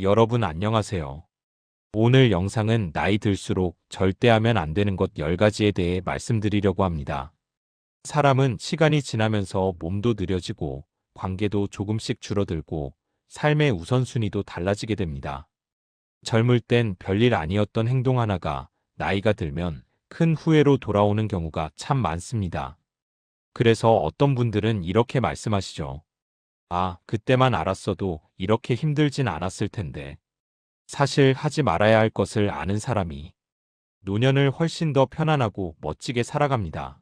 여러분 안녕하세요. 오늘 영상은 나이 들수록 절대 하면 안 되는 것 10가지에 대해 말씀드리려고 합니다. 사람은 시간이 지나면서 몸도 느려지고 관계도 조금씩 줄어들고 삶의 우선순위도 달라지게 됩니다. 젊을 땐 별일 아니었던 행동 하나가 나이가 들면 큰 후회로 돌아오는 경우가 참 많습니다. 그래서 어떤 분들은 이렇게 말씀하시죠. 아, 그때만 알았어도 이렇게 힘들진 않았을 텐데. 사실 하지 말아야 할 것을 아는 사람이 노년을 훨씬 더 편안하고 멋지게 살아갑니다.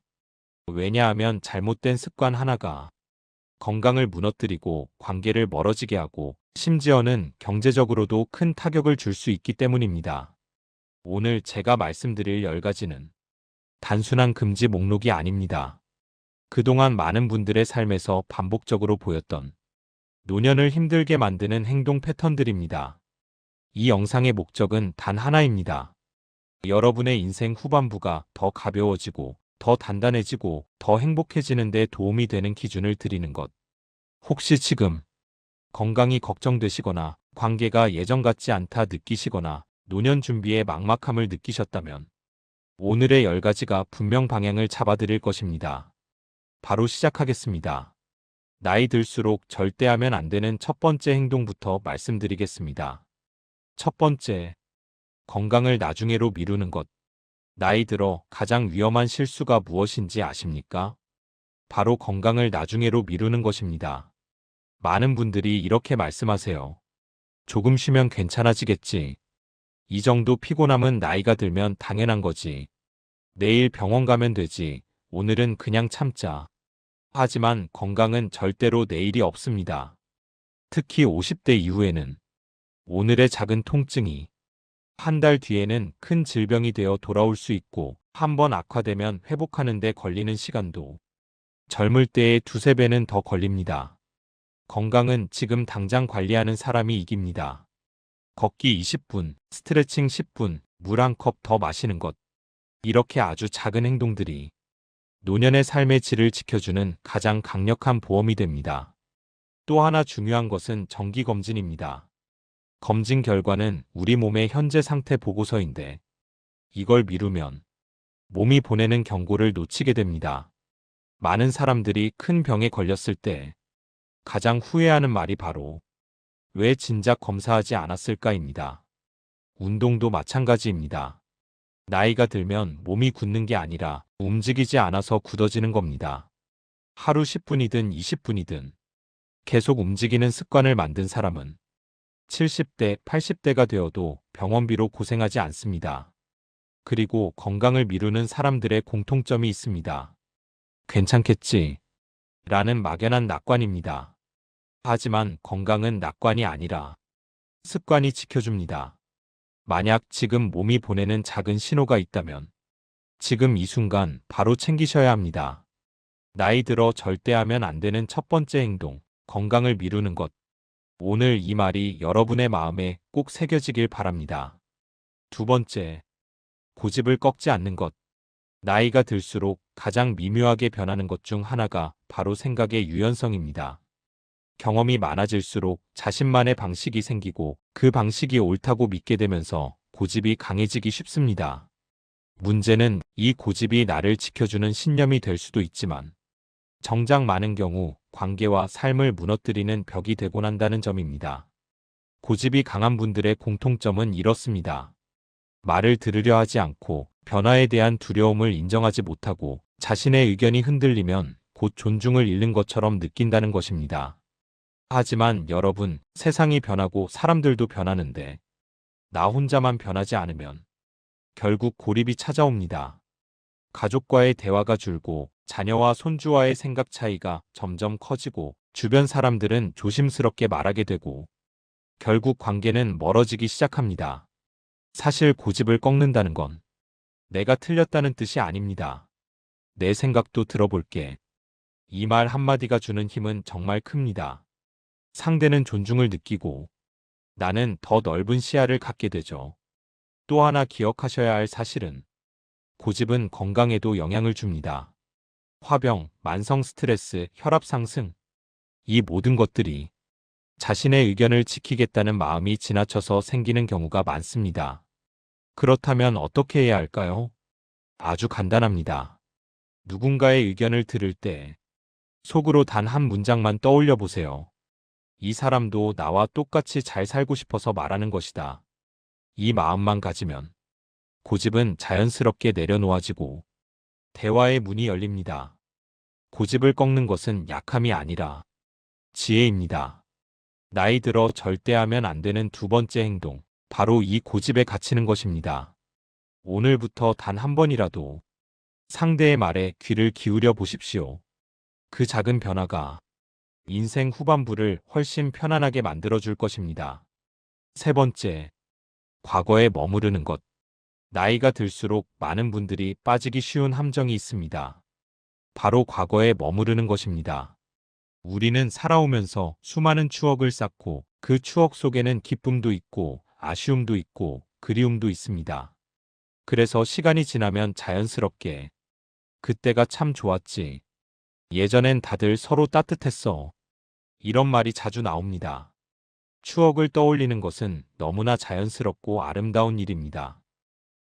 왜냐하면 잘못된 습관 하나가 건강을 무너뜨리고 관계를 멀어지게 하고 심지어는 경제적으로도 큰 타격을 줄 수 있기 때문입니다. 오늘 제가 말씀드릴 10가지는 단순한 금지 목록이 아닙니다. 그동안 많은 분들의 삶에서 반복적으로 보였던 노년을 힘들게 만드는 행동 패턴들입니다. 이 영상의 목적은 단 하나입니다. 여러분의 인생 후반부가 더 가벼워지고 더 단단해지고 더 행복해지는 데 도움이 되는 기준을 드리는 것. 혹시 지금 건강이 걱정되시거나 관계가 예전 같지 않다 느끼시거나 노년 준비에 막막함을 느끼셨다면 오늘의 10가지가 분명 방향을 잡아드릴 것입니다. 바로 시작하겠습니다. 나이 들수록 절대 하면 안 되는 첫 번째 행동부터 말씀드리겠습니다. 첫 번째, 건강을 나중에로 미루는 것. 나이 들어 가장 위험한 실수가 무엇인지 아십니까? 바로 건강을 나중에로 미루는 것입니다. 많은 분들이 이렇게 말씀하세요. 조금 쉬면 괜찮아지겠지. 이 정도 피곤함은 나이가 들면 당연한 거지. 내일 병원 가면 되지. 오늘은 그냥 참자. 하지만 건강은 절대로 내일이 없습니다. 특히 50대 이후에는 오늘의 작은 통증이 한 달 뒤에는 큰 질병이 되어 돌아올 수 있고 한번 악화되면 회복하는 데 걸리는 시간도 젊을 때의 두세 배는 더 걸립니다. 건강은 지금 당장 관리하는 사람이 이깁니다. 걷기 20분, 스트레칭 10분, 물 한 컵 더 마시는 것. 이렇게 아주 작은 행동들이 노년의 삶의 질을 지켜주는 가장 강력한 보험이 됩니다. 또 하나 중요한 것은 정기검진입니다. 검진 결과는 우리 몸의 현재 상태 보고서인데 이걸 미루면 몸이 보내는 경고를 놓치게 됩니다. 많은 사람들이 큰 병에 걸렸을 때 가장 후회하는 말이 바로 왜 진작 검사하지 않았을까입니다. 운동도 마찬가지입니다. 나이가 들면 몸이 굳는 게 아니라 움직이지 않아서 굳어지는 겁니다. 하루 10분이든 20분이든 계속 움직이는 습관을 만든 사람은 70대, 80대가 되어도 병원비로 고생하지 않습니다. 그리고 건강을 미루는 사람들의 공통점이 있습니다. 괜찮겠지? 라는 막연한 낙관입니다. 하지만 건강은 낙관이 아니라 습관이 지켜줍니다. 만약 지금 몸이 보내는 작은 신호가 있다면 지금 이 순간 바로 챙기셔야 합니다. 나이 들어 절대 하면 안 되는 첫 번째 행동, 건강을 미루는 것. 오늘 이 말이 여러분의 마음에 꼭 새겨지길 바랍니다. 두 번째, 고집을 꺾지 않는 것. 나이가 들수록 가장 미묘하게 변하는 것 중 하나가 바로 생각의 유연성입니다. 경험이 많아질수록 자신만의 방식이 생기고 그 방식이 옳다고 믿게 되면서 고집이 강해지기 쉽습니다. 문제는 이 고집이 나를 지켜주는 신념이 될 수도 있지만 정작 많은 경우 관계와 삶을 무너뜨리는 벽이 되곤 한다는 점입니다. 고집이 강한 분들의 공통점은 이렇습니다. 말을 들으려 하지 않고 변화에 대한 두려움을 인정하지 못하고 자신의 의견이 흔들리면 곧 존중을 잃는 것처럼 느낀다는 것입니다. 하지만 여러분, 세상이 변하고 사람들도 변하는데 나 혼자만 변하지 않으면 결국 고립이 찾아옵니다. 가족과의 대화가 줄고 자녀와 손주와의 생각 차이가 점점 커지고 주변 사람들은 조심스럽게 말하게 되고 결국 관계는 멀어지기 시작합니다. 사실 고집을 꺾는다는 건 내가 틀렸다는 뜻이 아닙니다. 내 생각도 들어볼게. 이 말 한마디가 주는 힘은 정말 큽니다. 상대는 존중을 느끼고 나는 더 넓은 시야를 갖게 되죠. 또 하나 기억하셔야 할 사실은 고집은 건강에도 영향을 줍니다. 화병, 만성 스트레스, 혈압 상승. 이 모든 것들이 자신의 의견을 지키겠다는 마음이 지나쳐서 생기는 경우가 많습니다. 그렇다면 어떻게 해야 할까요? 아주 간단합니다. 누군가의 의견을 들을 때 속으로 단 한 문장만 떠올려 보세요. 이 사람도 나와 똑같이 잘 살고 싶어서 말하는 것이다. 이 마음만 가지면 고집은 자연스럽게 내려놓아지고 대화의 문이 열립니다. 고집을 꺾는 것은 약함이 아니라 지혜입니다. 나이 들어 절대 하면 안 되는 두 번째 행동, 바로 이 고집에 갇히는 것입니다. 오늘부터 단 한 번이라도 상대의 말에 귀를 기울여 보십시오. 그 작은 변화가 인생 후반부를 훨씬 편안하게 만들어줄 것입니다. 세 번째, 과거에 머무르는 것. 나이가 들수록 많은 분들이 빠지기 쉬운 함정이 있습니다. 바로 과거에 머무르는 것입니다. 우리는 살아오면서 수많은 추억을 쌓고 그 추억 속에는 기쁨도 있고 아쉬움도 있고 그리움도 있습니다. 그래서 시간이 지나면 자연스럽게 그때가 참 좋았지. 예전엔 다들 서로 따뜻했어. 이런 말이 자주 나옵니다. 추억을 떠올리는 것은 너무나 자연스럽고 아름다운 일입니다.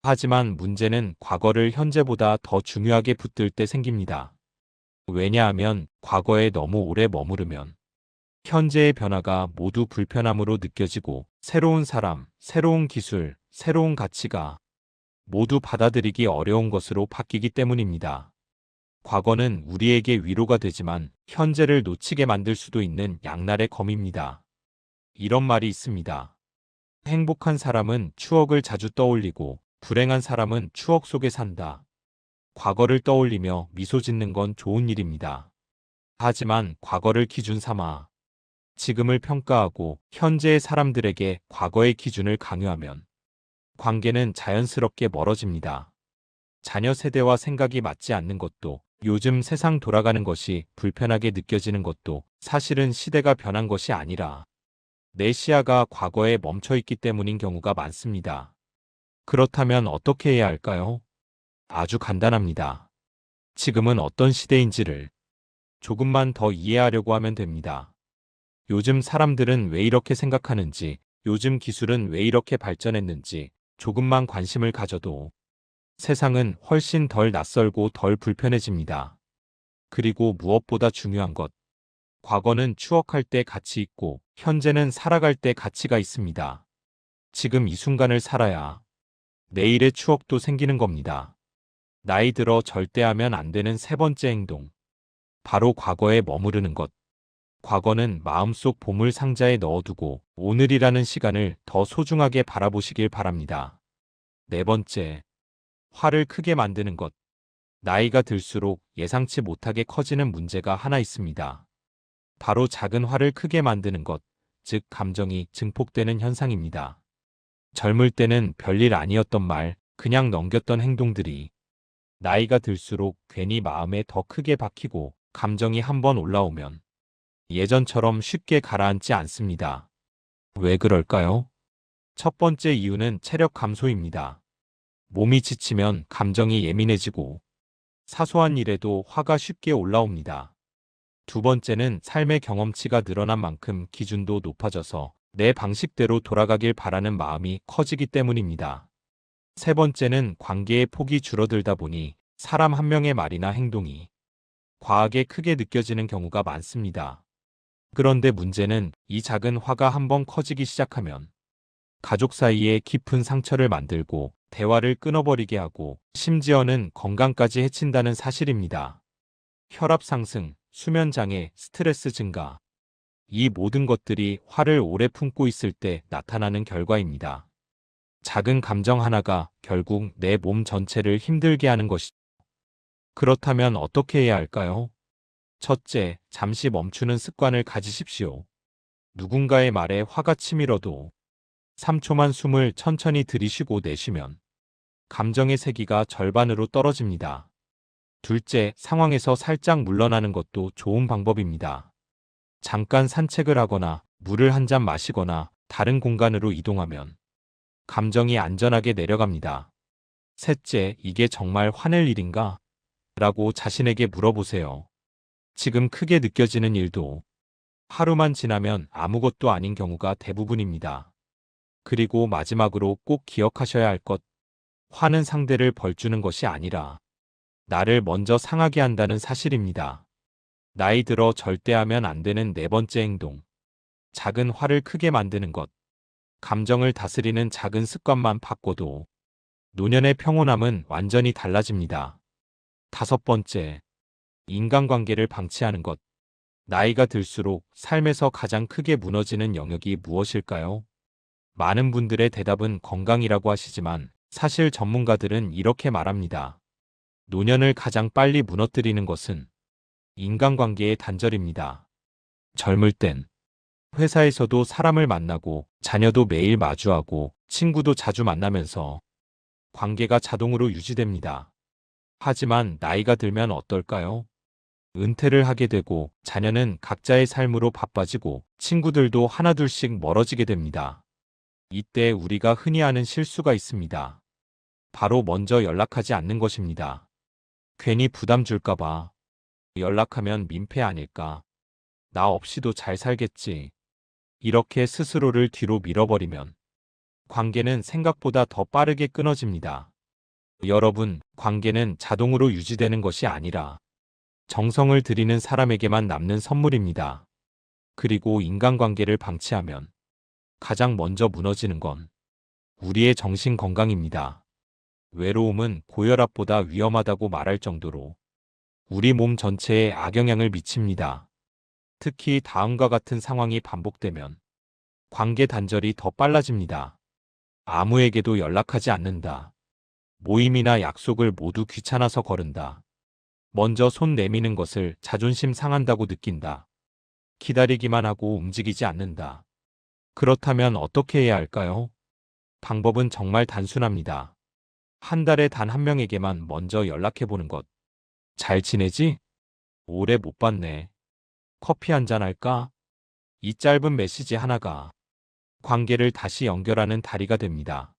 하지만 문제는 과거를 현재보다 더 중요하게 붙들 때 생깁니다. 왜냐하면 과거에 너무 오래 머무르면 현재의 변화가 모두 불편함으로 느껴지고 새로운 사람, 새로운 기술, 새로운 가치가 모두 받아들이기 어려운 것으로 바뀌기 때문입니다. 과거는 우리에게 위로가 되지만 현재를 놓치게 만들 수도 있는 양날의 검입니다. 이런 말이 있습니다. 행복한 사람은 추억을 자주 떠올리고 불행한 사람은 추억 속에 산다. 과거를 떠올리며 미소 짓는 건 좋은 일입니다. 하지만 과거를 기준 삼아 지금을 평가하고 현재의 사람들에게 과거의 기준을 강요하면 관계는 자연스럽게 멀어집니다. 자녀 세대와 생각이 맞지 않는 것도, 요즘 세상 돌아가는 것이 불편하게 느껴지는 것도 사실은 시대가 변한 것이 아니라 내 시야가 과거에 멈춰 있기 때문인 경우가 많습니다. 그렇다면 어떻게 해야 할까요? 아주 간단합니다. 지금은 어떤 시대인지를 조금만 더 이해하려고 하면 됩니다. 요즘 사람들은 왜 이렇게 생각하는지, 요즘 기술은 왜 이렇게 발전했는지 조금만 관심을 가져도 세상은 훨씬 덜 낯설고 덜 불편해집니다. 그리고 무엇보다 중요한 것, 과거는 추억할 때 가치 있고 현재는 살아갈 때 가치가 있습니다. 지금 이 순간을 살아야 내일의 추억도 생기는 겁니다. 나이 들어 절대 하면 안 되는 세 번째 행동, 바로 과거에 머무르는 것. 과거는 마음속 보물 상자에 넣어두고 오늘이라는 시간을 더 소중하게 바라보시길 바랍니다. 네 번째, 화를 크게 만드는 것. 나이가 들수록 예상치 못하게 커지는 문제가 하나 있습니다. 바로 작은 화를 크게 만드는 것, 즉 감정이 증폭되는 현상입니다. 젊을 때는 별일 아니었던 말, 그냥 넘겼던 행동들이 나이가 들수록 괜히 마음에 더 크게 박히고 감정이 한번 올라오면 예전처럼 쉽게 가라앉지 않습니다. 왜 그럴까요? 첫 번째 이유는 체력 감소입니다. 몸이 지치면 감정이 예민해지고 사소한 일에도 화가 쉽게 올라옵니다. 두 번째는 삶의 경험치가 늘어난 만큼 기준도 높아져서 내 방식대로 돌아가길 바라는 마음이 커지기 때문입니다. 세 번째는 관계의 폭이 줄어들다 보니 사람 한 명의 말이나 행동이 과하게 크게 느껴지는 경우가 많습니다. 그런데 문제는 이 작은 화가 한번 커지기 시작하면 가족 사이에 깊은 상처를 만들고 대화를 끊어버리게 하고 심지어는 건강까지 해친다는 사실입니다. 혈압 상승, 수면 장애, 스트레스 증가. 이 모든 것들이 화를 오래 품고 있을 때 나타나는 결과입니다. 작은 감정 하나가 결국 내 몸 전체를 힘들게 하는 것이죠. 그렇다면 어떻게 해야 할까요? 첫째, 잠시 멈추는 습관을 가지십시오. 누군가의 말에 화가 치밀어도 3초만 숨을 천천히 들이쉬고 내쉬면 감정의 세기가 절반으로 떨어집니다. 둘째, 상황에서 살짝 물러나는 것도 좋은 방법입니다. 잠깐 산책을 하거나 물을 한 잔 마시거나 다른 공간으로 이동하면 감정이 안전하게 내려갑니다. 셋째, 이게 정말 화낼 일인가? 라고 자신에게 물어보세요. 지금 크게 느껴지는 일도 하루만 지나면 아무것도 아닌 경우가 대부분입니다. 그리고 마지막으로 꼭 기억하셔야 할 것. 화는 상대를 벌주는 것이 아니라 나를 먼저 상하게 한다는 사실입니다. 나이 들어 절대 하면 안 되는 네 번째 행동. 작은 화를 크게 만드는 것. 감정을 다스리는 작은 습관만 바꿔도 노년의 평온함은 완전히 달라집니다. 다섯 번째, 인간관계를 방치하는 것. 나이가 들수록 삶에서 가장 크게 무너지는 영역이 무엇일까요? 많은 분들의 대답은 건강이라고 하시지만 사실 전문가들은 이렇게 말합니다. 노년을 가장 빨리 무너뜨리는 것은 인간관계의 단절입니다. 젊을 땐 회사에서도 사람을 만나고 자녀도 매일 마주하고 친구도 자주 만나면서 관계가 자동으로 유지됩니다. 하지만 나이가 들면 어떨까요? 은퇴를 하게 되고 자녀는 각자의 삶으로 바빠지고 친구들도 하나둘씩 멀어지게 됩니다. 이때 우리가 흔히 하는 실수가 있습니다. 바로 먼저 연락하지 않는 것입니다. 괜히 부담 줄까봐. 연락하면 민폐 아닐까. 나 없이도 잘 살겠지. 이렇게 스스로를 뒤로 밀어버리면 관계는 생각보다 더 빠르게 끊어집니다. 여러분, 관계는 자동으로 유지되는 것이 아니라 정성을 들이는 사람에게만 남는 선물입니다. 그리고 인간관계를 방치하면 가장 먼저 무너지는 건 우리의 정신 건강입니다. 외로움은 고혈압보다 위험하다고 말할 정도로 우리 몸 전체에 악영향을 미칩니다. 특히 다음과 같은 상황이 반복되면 관계 단절이 더 빨라집니다. 아무에게도 연락하지 않는다. 모임이나 약속을 모두 귀찮아서 거른다. 먼저 손 내미는 것을 자존심 상한다고 느낀다. 기다리기만 하고 움직이지 않는다. 그렇다면 어떻게 해야 할까요? 방법은 정말 단순합니다. 한 달에 단 한 명에게만 먼저 연락해보는 것. 잘 지내지? 오래 못 봤네. 커피 한잔 할까? 이 짧은 메시지 하나가 관계를 다시 연결하는 다리가 됩니다.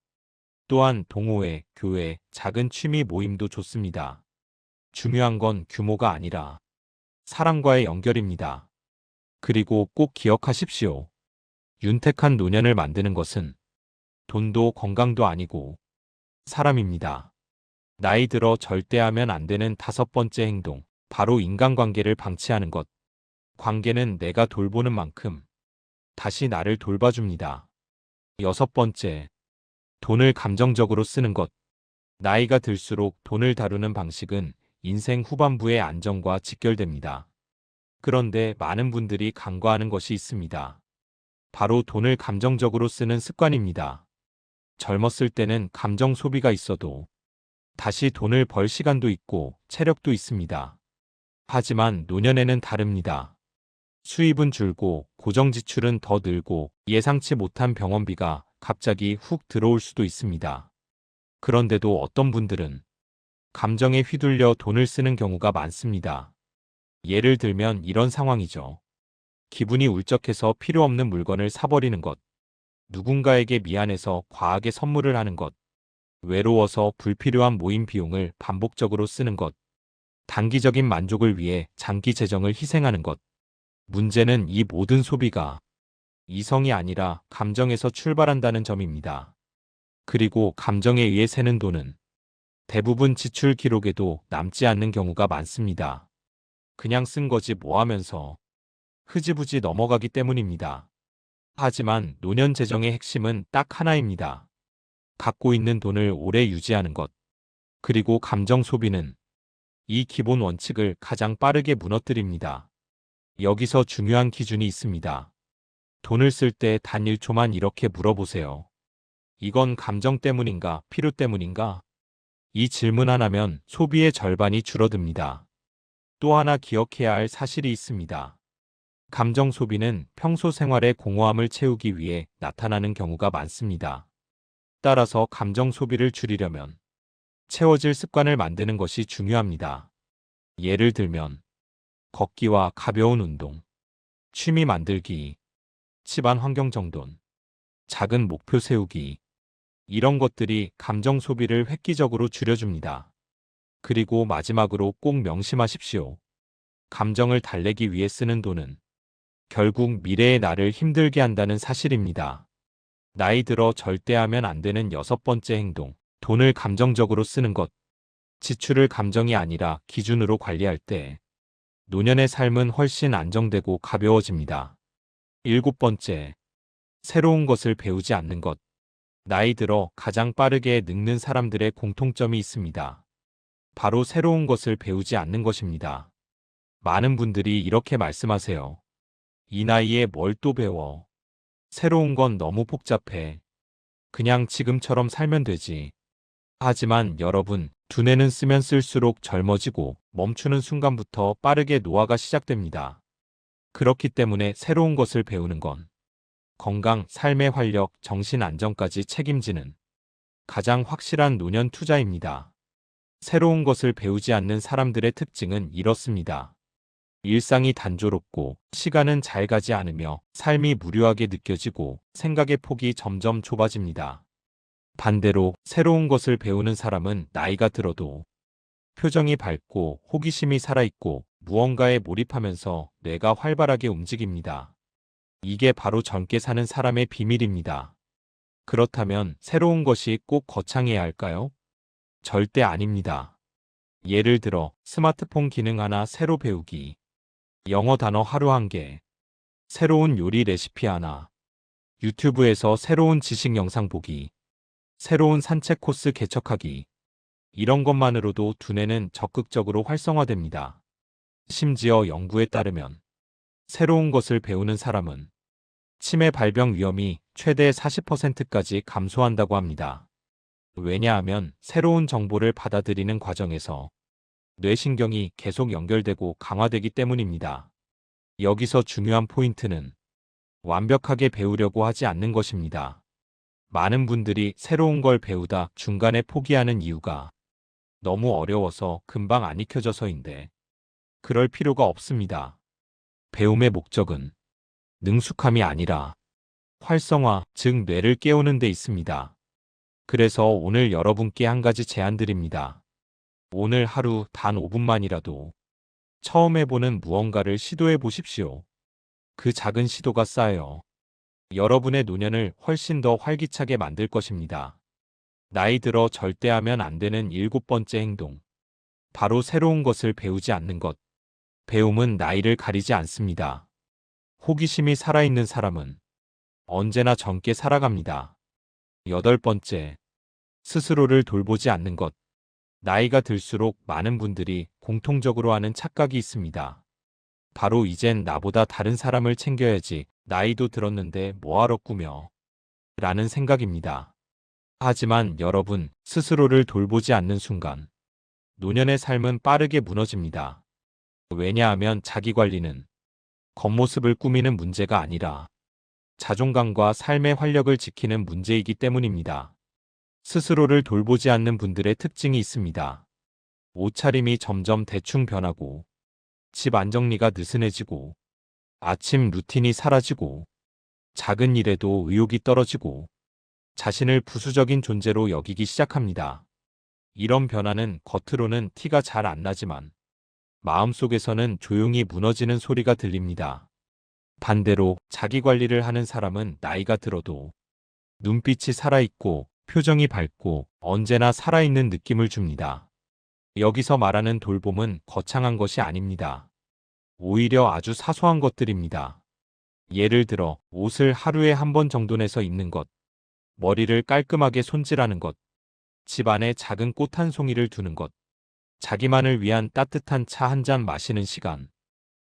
또한 동호회, 교회, 작은 취미 모임도 좋습니다. 중요한 건 규모가 아니라 사람과의 연결입니다. 그리고 꼭 기억하십시오. 윤택한 노년을 만드는 것은 돈도 건강도 아니고 사람입니다. 나이 들어 절대 하면 안 되는 다섯 번째 행동, 바로 인간관계를 방치하는 것. 관계는 내가 돌보는 만큼 다시 나를 돌봐줍니다. 여섯 번째, 돈을 감정적으로 쓰는 것. 나이가 들수록 돈을 다루는 방식은 인생 후반부의 안정과 직결됩니다. 그런데 많은 분들이 간과하는 것이 있습니다. 바로 돈을 감정적으로 쓰는 습관입니다. 젊었을 때는 감정 소비가 있어도 다시 돈을 벌 시간도 있고 체력도 있습니다. 하지만 노년에는 다릅니다. 수입은 줄고 고정 지출은 더 늘고 예상치 못한 병원비가 갑자기 훅 들어올 수도 있습니다. 그런데도 어떤 분들은 감정에 휘둘려 돈을 쓰는 경우가 많습니다. 예를 들면 이런 상황이죠. 기분이 울적해서 필요 없는 물건을 사버리는 것. 누군가에게 미안해서 과하게 선물을 하는 것. 외로워서 불필요한 모임 비용을 반복적으로 쓰는 것. 단기적인 만족을 위해 장기 재정을 희생하는 것. 문제는 이 모든 소비가 이성이 아니라 감정에서 출발한다는 점입니다. 그리고 감정에 의해 새는 돈은 대부분 지출 기록에도 남지 않는 경우가 많습니다. 그냥 쓴 거지 뭐 하면서 흐지부지 넘어가기 때문입니다. 하지만 노년 재정의 핵심은 딱 하나입니다. 갖고 있는 돈을 오래 유지하는 것. 그리고 감정 소비는 이 기본 원칙을 가장 빠르게 무너뜨립니다. 여기서 중요한 기준이 있습니다. 돈을 쓸 때 단 1초만 이렇게 물어보세요. 이건 감정 때문인가, 필요 때문인가? 이 질문 하나면 소비의 절반이 줄어듭니다. 또 하나 기억해야 할 사실이 있습니다. 감정 소비는 평소 생활의 공허함을 채우기 위해 나타나는 경우가 많습니다. 따라서 감정 소비를 줄이려면 채워질 습관을 만드는 것이 중요합니다. 예를 들면 걷기와 가벼운 운동, 취미 만들기, 집안 환경 정돈, 작은 목표 세우기, 이런 것들이 감정 소비를 획기적으로 줄여줍니다. 그리고 마지막으로 꼭 명심하십시오. 감정을 달래기 위해 쓰는 돈은 결국 미래의 나를 힘들게 한다는 사실입니다. 나이 들어 절대 하면 안 되는 여섯 번째 행동. 돈을 감정적으로 쓰는 것. 지출을 감정이 아니라 기준으로 관리할 때 노년의 삶은 훨씬 안정되고 가벼워집니다. 일곱 번째, 새로운 것을 배우지 않는 것. 나이 들어 가장 빠르게 늙는 사람들의 공통점이 있습니다. 바로 새로운 것을 배우지 않는 것입니다. 많은 분들이 이렇게 말씀하세요. 이 나이에 뭘 또 배워? 새로운 건 너무 복잡해. 그냥 지금처럼 살면 되지. 하지만 여러분, 두뇌는 쓰면 쓸수록 젊어지고 멈추는 순간부터 빠르게 노화가 시작됩니다. 그렇기 때문에 새로운 것을 배우는 건 건강, 삶의 활력, 정신 안정까지 책임지는 가장 확실한 노년 투자입니다. 새로운 것을 배우지 않는 사람들의 특징은 이렇습니다. 일상이 단조롭고 시간은 잘 가지 않으며 삶이 무료하게 느껴지고 생각의 폭이 점점 좁아집니다. 반대로 새로운 것을 배우는 사람은 나이가 들어도 표정이 밝고 호기심이 살아있고 무언가에 몰입하면서 뇌가 활발하게 움직입니다. 이게 바로 젊게 사는 사람의 비밀입니다. 그렇다면 새로운 것이 꼭 거창해야 할까요? 절대 아닙니다. 예를 들어 스마트폰 기능 하나 새로 배우기, 영어 단어 하루 한 개, 새로운 요리 레시피 하나, 유튜브에서 새로운 지식 영상 보기, 새로운 산책 코스 개척하기. 이런 것만으로도 두뇌는 적극적으로 활성화됩니다. 심지어 연구에 따르면 새로운 것을 배우는 사람은 치매 발병 위험이 최대 40%까지 감소한다고 합니다. 왜냐하면 새로운 정보를 받아들이는 과정에서 뇌신경이 계속 연결되고 강화되기 때문입니다. 여기서 중요한 포인트는 완벽하게 배우려고 하지 않는 것입니다. 많은 분들이 새로운 걸 배우다 중간에 포기하는 이유가 너무 어려워서 금방 안 익혀져서인데 그럴 필요가 없습니다. 배움의 목적은 능숙함이 아니라 활성화, 즉 뇌를 깨우는 데 있습니다. 그래서 오늘 여러분께 한 가지 제안 드립니다. 오늘 하루 단 5분만이라도 처음 해보는 무언가를 시도해 보십시오. 그 작은 시도가 쌓여 여러분의 노년을 훨씬 더 활기차게 만들 것입니다. 나이 들어 절대 하면 안 되는 일곱 번째 행동. 바로 새로운 것을 배우지 않는 것. 배움은 나이를 가리지 않습니다. 호기심이 살아있는 사람은 언제나 젊게 살아갑니다. 여덟 번째, 스스로를 돌보지 않는 것. 나이가 들수록 많은 분들이 공통적으로 하는 착각이 있습니다. 바로 이젠 나보다 다른 사람을 챙겨야지, 나이도 들었는데 뭐하러 꾸며 라는 생각입니다. 하지만 여러분, 스스로를 돌보지 않는 순간 노년의 삶은 빠르게 무너집니다. 왜냐하면 자기관리는 겉모습을 꾸미는 문제가 아니라 자존감과 삶의 활력을 지키는 문제이기 때문입니다. 스스로를 돌보지 않는 분들의 특징이 있습니다. 옷차림이 점점 대충 변하고, 집 안정리가 느슨해지고, 아침 루틴이 사라지고, 작은 일에도 의욕이 떨어지고, 자신을 부수적인 존재로 여기기 시작합니다. 이런 변화는 겉으로는 티가 잘 안 나지만 마음속에서는 조용히 무너지는 소리가 들립니다. 반대로 자기 관리를 하는 사람은 나이가 들어도 눈빛이 살아있고 표정이 밝고 언제나 살아있는 느낌을 줍니다. 여기서 말하는 돌봄은 거창한 것이 아닙니다. 오히려 아주 사소한 것들입니다. 예를 들어 옷을 하루에 한 번 정도 내서 입는 것, 머리를 깔끔하게 손질하는 것, 집 안에 작은 꽃 한 송이를 두는 것, 자기만을 위한 따뜻한 차 한 잔 마시는 시간,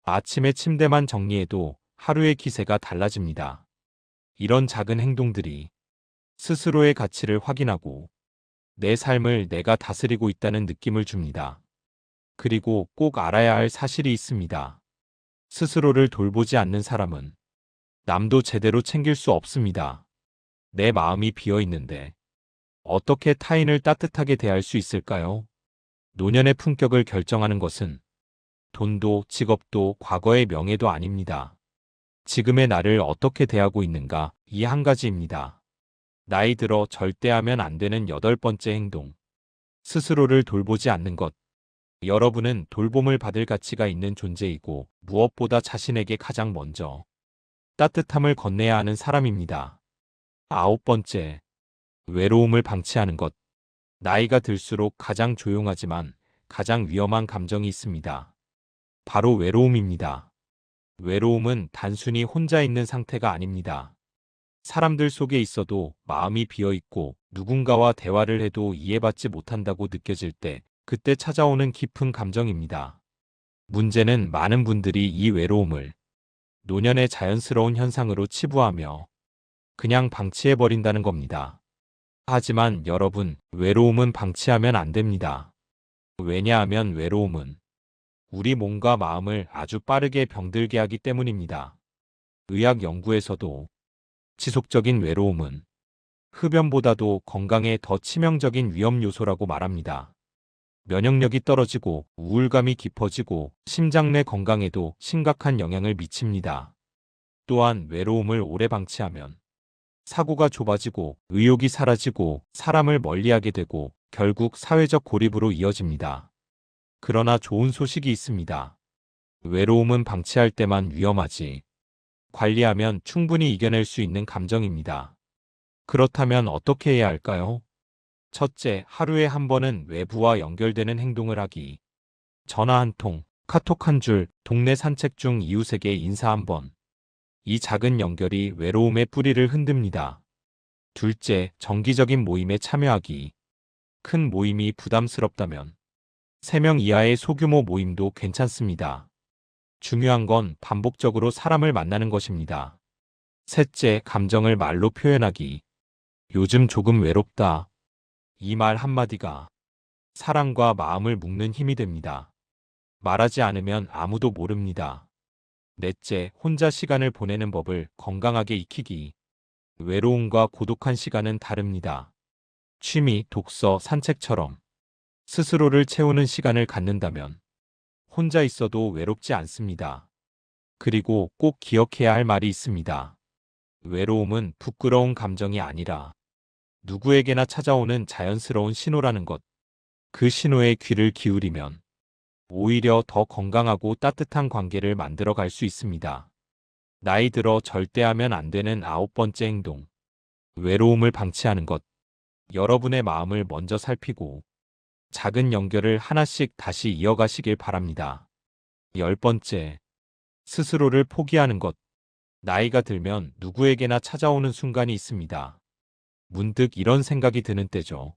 아침에 침대만 정리해도 하루의 기세가 달라집니다. 이런 작은 행동들이 스스로의 가치를 확인하고 내 삶을 내가 다스리고 있다는 느낌을 줍니다. 그리고 꼭 알아야 할 사실이 있습니다. 스스로를 돌보지 않는 사람은 남도 제대로 챙길 수 없습니다. 내 마음이 비어 있는데 어떻게 타인을 따뜻하게 대할 수 있을까요? 노년의 품격을 결정하는 것은 돈도 직업도 과거의 명예도 아닙니다. 지금의 나를 어떻게 대하고 있는가, 이 한 가지입니다. 나이 들어 절대 하면 안 되는 여덟 번째 행동. 스스로를 돌보지 않는 것. 여러분은 돌봄을 받을 가치가 있는 존재이고 무엇보다 자신에게 가장 먼저 따뜻함을 건네야 하는 사람입니다. 아홉 번째, 외로움을 방치하는 것. 나이가 들수록 가장 조용하지만 가장 위험한 감정이 있습니다. 바로 외로움입니다. 외로움은 단순히 혼자 있는 상태가 아닙니다. 사람들 속에 있어도 마음이 비어 있고 누군가와 대화를 해도 이해받지 못한다고 느껴질 때, 그때 찾아오는 깊은 감정입니다. 문제는 많은 분들이 이 외로움을 노년의 자연스러운 현상으로 치부하며 그냥 방치해버린다는 겁니다. 하지만 여러분, 외로움은 방치하면 안 됩니다. 왜냐하면 외로움은 우리 몸과 마음을 아주 빠르게 병들게 하기 때문입니다. 의학 연구에서도 지속적인 외로움은 흡연보다도 건강에 더 치명적인 위험 요소라고 말합니다. 면역력이 떨어지고 우울감이 깊어지고 심장 내 건강에도 심각한 영향을 미칩니다. 또한 외로움을 오래 방치하면 사고가 좁아지고 의욕이 사라지고 사람을 멀리하게 되고 결국 사회적 고립으로 이어집니다. 그러나 좋은 소식이 있습니다. 외로움은 방치할 때만 위험하지, 관리하면 충분히 이겨낼 수 있는 감정입니다. 그렇다면 어떻게 해야 할까요? 첫째, 하루에 한 번은 외부와 연결되는 행동을 하기. 전화 한 통, 카톡 한 줄, 동네 산책 중 이웃에게 인사 한 번. 이 작은 연결이 외로움의 뿌리를 흔듭니다. 둘째, 정기적인 모임에 참여하기. 큰 모임이 부담스럽다면 3명 이하의 소규모 모임도 괜찮습니다. 중요한 건 반복적으로 사람을 만나는 것입니다. 셋째, 감정을 말로 표현하기. 요즘 조금 외롭다. 이 말 한마디가 사랑과 마음을 묶는 힘이 됩니다. 말하지 않으면 아무도 모릅니다. 넷째, 혼자 시간을 보내는 법을 건강하게 익히기. 외로움과 고독한 시간은 다릅니다. 취미, 독서, 산책처럼 스스로를 채우는 시간을 갖는다면 혼자 있어도 외롭지 않습니다. 그리고 꼭 기억해야 할 말이 있습니다. 외로움은 부끄러운 감정이 아니라 누구에게나 찾아오는 자연스러운 신호라는 것. 그 신호에 귀를 기울이면 오히려 더 건강하고 따뜻한 관계를 만들어 갈 수 있습니다. 나이 들어 절대 하면 안 되는 아홉 번째 행동. 외로움을 방치하는 것. 여러분의 마음을 먼저 살피고 작은 연결을 하나씩 다시 이어가시길 바랍니다. 열 번째, 스스로를 포기하는 것. 나이가 들면 누구에게나 찾아오는 순간이 있습니다. 문득 이런 생각이 드는 때죠.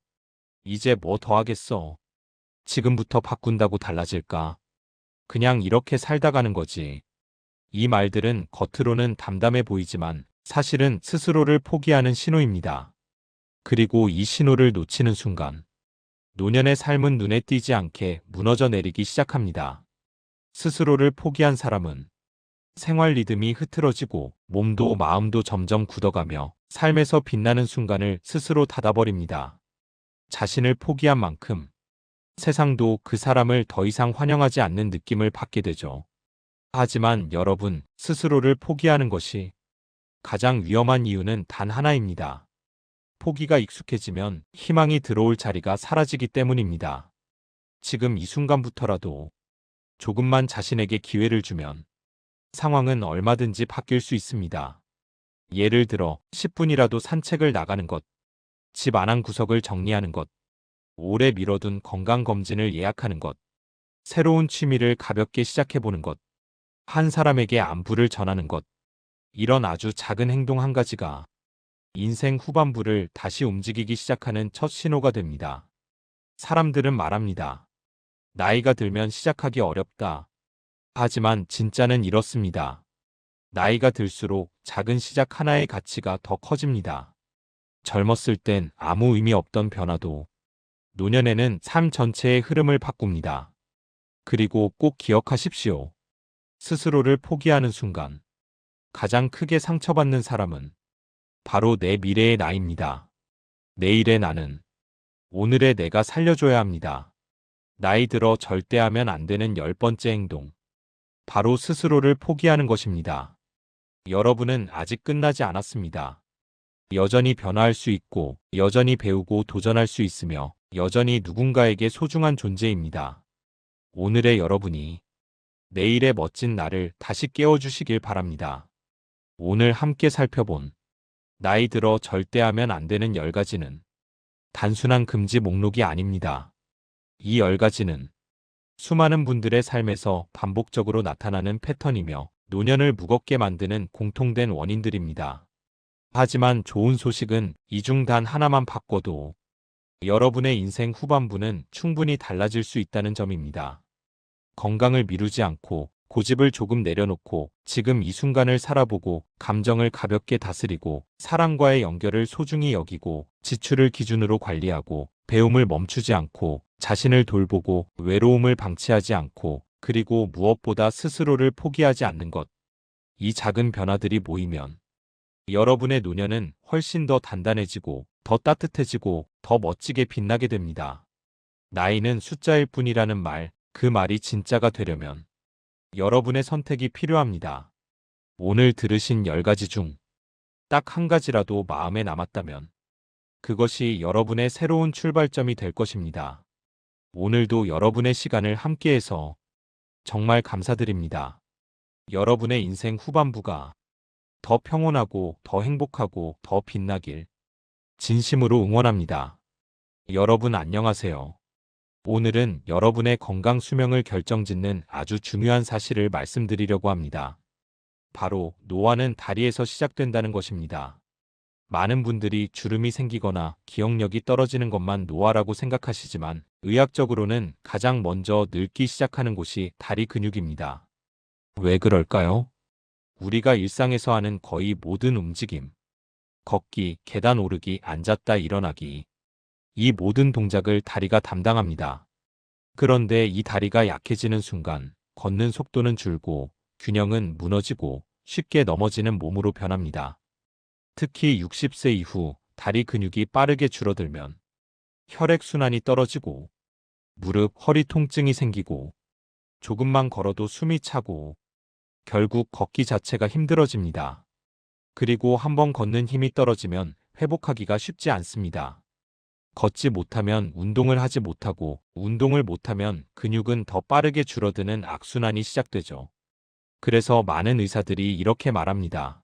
이제 뭐 더 하겠어? 지금부터 바꾼다고 달라질까? 그냥 이렇게 살다 가는 거지. 이 말들은 겉으로는 담담해 보이지만 사실은 스스로를 포기하는 신호입니다. 그리고 이 신호를 놓치는 순간 노년의 삶은 눈에 띄지 않게 무너져 내리기 시작합니다. 스스로를 포기한 사람은 생활 리듬이 흐트러지고 몸도 마음도 점점 굳어가며 삶에서 빛나는 순간을 스스로 닫아버립니다. 자신을 포기한 만큼 세상도 그 사람을 더 이상 환영하지 않는 느낌을 받게 되죠. 하지만 여러분, 스스로를 포기하는 것이 가장 위험한 이유는 단 하나입니다. 포기가 익숙해지면 희망이 들어올 자리가 사라지기 때문입니다. 지금 이 순간부터라도 조금만 자신에게 기회를 주면 상황은 얼마든지 바뀔 수 있습니다. 예를 들어 10분이라도 산책을 나가는 것, 집 안방 구석을 정리하는 것, 오래 미뤄둔 건강검진을 예약하는 것, 새로운 취미를 가볍게 시작해보는 것, 한 사람에게 안부를 전하는 것. 이런 아주 작은 행동 한 가지가 인생 후반부를 다시 움직이기 시작하는 첫 신호가 됩니다. 사람들은 말합니다. 나이가 들면 시작하기 어렵다. 하지만 진짜는 이렇습니다. 나이가 들수록 작은 시작 하나의 가치가 더 커집니다. 젊었을 땐 아무 의미 없던 변화도 노년에는 삶 전체의 흐름을 바꿉니다. 그리고 꼭 기억하십시오. 스스로를 포기하는 순간 가장 크게 상처받는 사람은 바로 내 미래의 나입니다. 내일의 나는 오늘의 내가 살려줘야 합니다. 나이 들어 절대 하면 안 되는 열 번째 행동. 바로 스스로를 포기하는 것입니다. 여러분은 아직 끝나지 않았습니다. 여전히 변화할 수 있고, 여전히 배우고 도전할 수 있으며, 여전히 누군가에게 소중한 존재입니다. 오늘의 여러분이 내일의 멋진 나를 다시 깨워주시길 바랍니다. 오늘 함께 살펴본 나이 들어 절대 하면 안 되는 10가지는 단순한 금지 목록이 아닙니다. 이 10가지는 수많은 분들의 삶에서 반복적으로 나타나는 패턴이며 노년을 무겁게 만드는 공통된 원인들입니다. 하지만 좋은 소식은 이 중 단 하나만 바꿔도 여러분의 인생 후반부는 충분히 달라질 수 있다는 점입니다. 건강을 미루지 않고 고집을 조금 내려놓고 지금 이 순간을 살아보고 감정을 가볍게 다스리고 사랑과의 연결을 소중히 여기고 지출을 기준으로 관리하고 배움을 멈추지 않고 자신을 돌보고 외로움을 방치하지 않고 그리고 무엇보다 스스로를 포기하지 않는 것. 이 작은 변화들이 모이면 여러분의 노년은 훨씬 더 단단해지고 더 따뜻해지고 더 멋지게 빛나게 됩니다. 나이는 숫자일 뿐이라는 말, 그 말이 진짜가 되려면 여러분의 선택이 필요합니다. 오늘 들으신 10가지 중 딱 한 가지라도 마음에 남았다면 그것이 여러분의 새로운 출발점이 될 것입니다. 오늘도 여러분의 시간을 함께해서 정말 감사드립니다. 여러분의 인생 후반부가 더 평온하고 더 행복하고 더 빛나길 진심으로 응원합니다. 여러분 안녕하세요. 오늘은 여러분의 건강 수명을 결정짓는 아주 중요한 사실을 말씀드리려고 합니다. 바로 노화는 다리에서 시작된다는 것입니다. 많은 분들이 주름이 생기거나 기억력이 떨어지는 것만 노화라고 생각하시지만 의학적으로는 가장 먼저 늙기 시작하는 곳이 다리 근육입니다. 왜 그럴까요? 우리가 일상에서 하는 거의 모든 움직임, 걷기, 계단 오르기, 앉았다 일어나기, 이 모든 동작을 다리가 담당합니다. 그런데 이 다리가 약해지는 순간 걷는 속도는 줄고 균형은 무너지고 쉽게 넘어지는 몸으로 변합니다. 특히 60세 이후 다리 근육이 빠르게 줄어들면 혈액순환이 떨어지고 무릎, 허리 통증이 생기고 조금만 걸어도 숨이 차고 결국 걷기 자체가 힘들어집니다. 그리고 한번 걷는 힘이 떨어지면 회복하기가 쉽지 않습니다. 걷지 못하면 운동을 하지 못하고 운동을 못하면 근육은 더 빠르게 줄어드는 악순환이 시작되죠. 그래서 많은 의사들이 이렇게 말합니다.